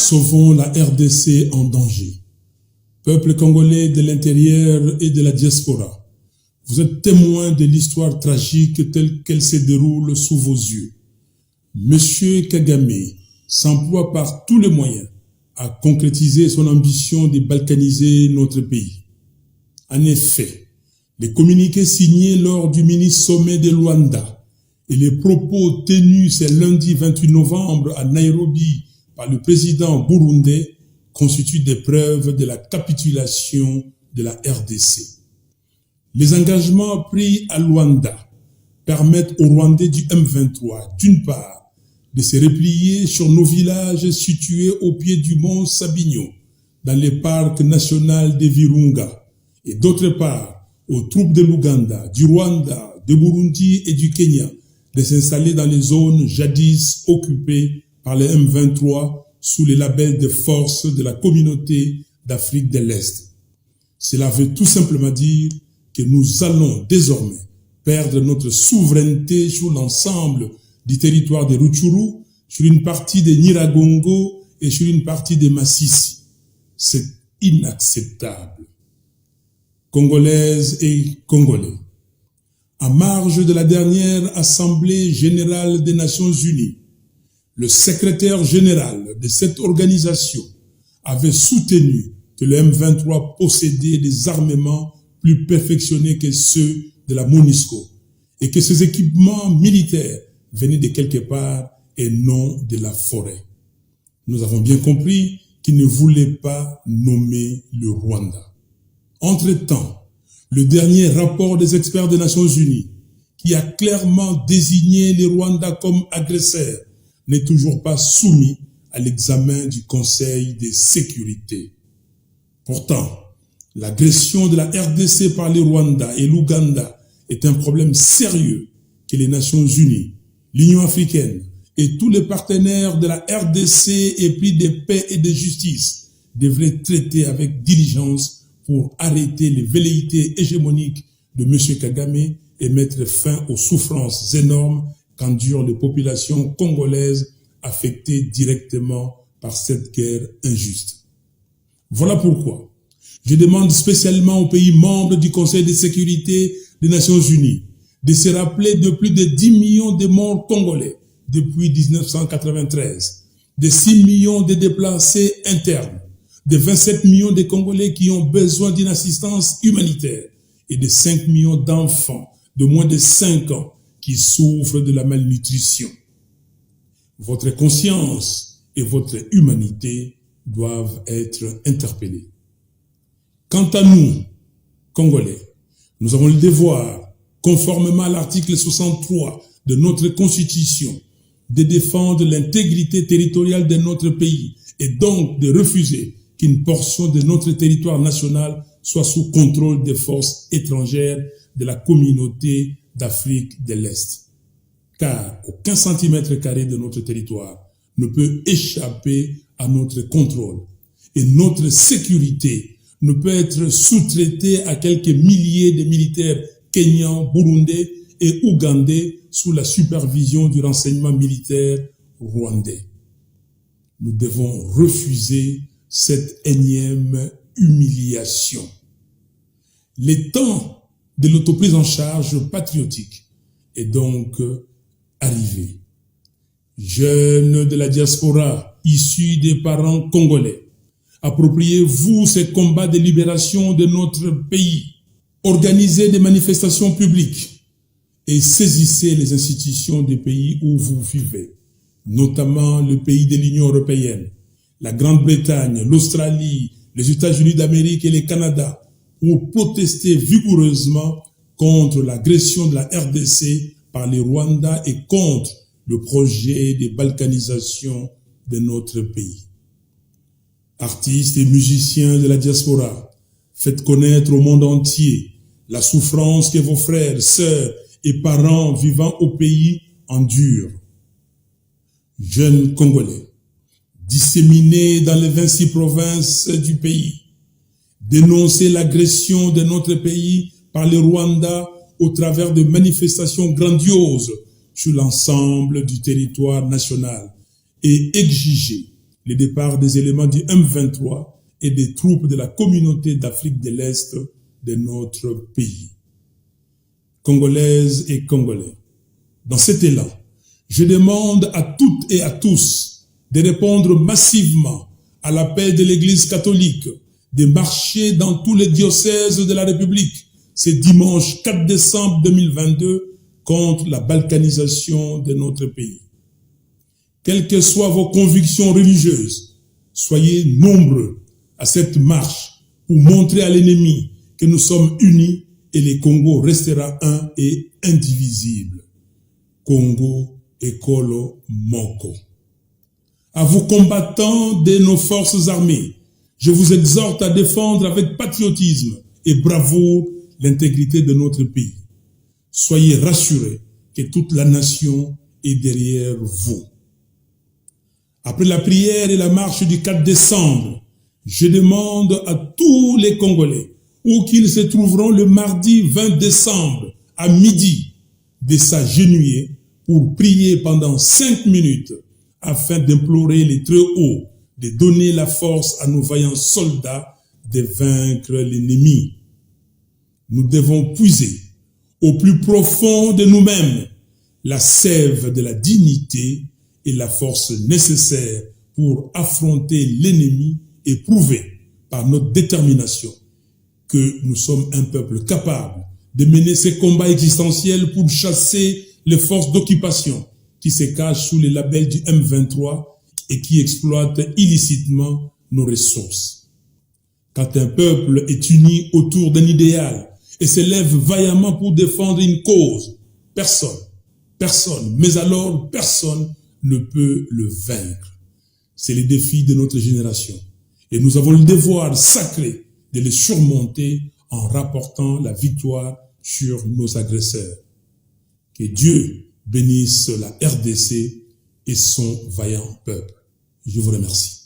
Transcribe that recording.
Sauvons la RDC en danger. Peuple congolais de l'intérieur et de la diaspora, vous êtes témoins de l'histoire tragique telle qu'elle se déroule sous vos yeux. Monsieur Kagame s'emploie par tous les moyens à concrétiser son ambition de balkaniser notre pays. En effet, les communiqués signés lors du mini-sommet de Luanda et les propos tenus ce lundi 28 novembre à Nairobi par le président burundais constituent des preuves de la capitulation de la RDC. Les engagements pris à Luanda permettent aux Rwandais du M23, d'une part, de se replier sur nos villages situés au pied du mont Sabinyo, dans le parc national de Virunga, et d'autre part, aux troupes de l'Ouganda, du Rwanda, de Burundi et du Kenya, de s'installer dans les zones jadis occupées par le M23 sous le label de force de la communauté d'Afrique de l'Est. Cela veut tout simplement dire que nous allons désormais perdre notre souveraineté sur l'ensemble du territoire de Rutshuru, sur une partie de Nyiragongo et sur une partie de Masisi. C'est inacceptable. Congolaises et Congolais, en marge de la dernière Assemblée générale des Nations Unies, le secrétaire général de cette organisation avait soutenu que le M23 possédait des armements plus perfectionnés que ceux de la MONUSCO et que ces équipements militaires venaient de quelque part et non de la forêt. Nous avons bien compris qu'il ne voulait pas nommer le Rwanda. Entre-temps, le dernier rapport des experts des Nations Unies, qui a clairement désigné le Rwanda comme agresseur, n'est toujours pas soumis à l'examen du Conseil de sécurité. Pourtant, l'agression de la RDC par le Rwanda et l'Ouganda est un problème sérieux que les Nations Unies, l'Union africaine et tous les partenaires de la RDC épris de paix et de justice devraient traiter avec diligence pour arrêter les velléités hégémoniques de M. Kagame et mettre fin aux souffrances énormes qu'endurent les populations congolaises affectées directement par cette guerre injuste. Voilà pourquoi je demande spécialement aux pays membres du Conseil de sécurité des Nations Unies de se rappeler de plus de 10 millions de morts congolais depuis 1993, de 6 millions de déplacés internes, de 27 millions de Congolais qui ont besoin d'une assistance humanitaire et de 5 millions d'enfants de moins de 5 ans qui souffrent de la malnutrition. Votre conscience et votre humanité doivent être interpellées. Quant à nous, Congolais, nous avons le devoir, conformément à l'article 63 de notre Constitution, de défendre l'intégrité territoriale de notre pays et donc de refuser qu'une portion de notre territoire national soit sous contrôle des forces étrangères de la communauté d'Afrique de l'Est. Car aucun centimètre carré de notre territoire ne peut échapper à notre contrôle et notre sécurité ne peut être sous-traitée à quelques milliers de militaires kenyans, burundais et ougandais sous la supervision du renseignement militaire rwandais. Nous devons refuser cette énième humiliation. Le temps de l'autoprise en charge patriotique est donc arrivé. Jeunes de la diaspora, issus des parents congolais, appropriez-vous ces combats de libération de notre pays. Organisez des manifestations publiques et saisissez les institutions des pays où vous vivez, notamment le pays de l'Union européenne, la Grande-Bretagne, l'Australie, les États-Unis d'Amérique et le Canada, pour protester vigoureusement contre l'agression de la RDC par les Rwandais et contre le projet de balkanisation de notre pays. Artistes et musiciens de la diaspora, faites connaître au monde entier la souffrance que vos frères, sœurs et parents vivant au pays endurent. Jeunes Congolais, disséminés dans les 26 provinces du pays, dénoncez l'agression de notre pays par le Rwanda au travers de manifestations grandioses sur l'ensemble du territoire national et exigez le départ des éléments du M23 et des troupes de la communauté d'Afrique de l'Est de notre pays. Congolaises et Congolais, dans cet élan, je demande à toutes et à tous de répondre massivement à l'appel de l'Église catholique, de marcher dans tous les diocèses de la République ce dimanche 4 décembre 2022 contre la balkanisation de notre pays. Quelles que soient vos convictions religieuses, soyez nombreux à cette marche pour montrer à l'ennemi que nous sommes unis et le Congo restera un et indivisible. Congo Ekolo Moko. À vous combattants de nos forces armées, je vous exhorte à défendre avec patriotisme et bravoure l'intégrité de notre pays. Soyez rassurés que toute la nation est derrière vous. Après la prière et la marche du 4 décembre, je demande à tous les Congolais, où qu'ils se trouveront le mardi 20 décembre à midi, de s'agenouiller pour prier pendant 5 minutes afin d'implorer les très hauts de donner la force à nos vaillants soldats de vaincre l'ennemi. Nous devons puiser au plus profond de nous-mêmes la sève de la dignité et la force nécessaire pour affronter l'ennemi et prouver par notre détermination que nous sommes un peuple capable de mener ces combats existentiels pour chasser les forces d'occupation qui se cachent sous les labels du M23 et qui exploitent illicitement nos ressources. Quand un peuple est uni autour d'un idéal et s'élève vaillamment pour défendre une cause, personne, mais alors personne ne peut le vaincre. C'est le défi de notre génération. Et nous avons le devoir sacré de le surmonter en rapportant la victoire sur nos agresseurs. Que Dieu bénisse la RDC et son vaillant peuple. Je vous remercie.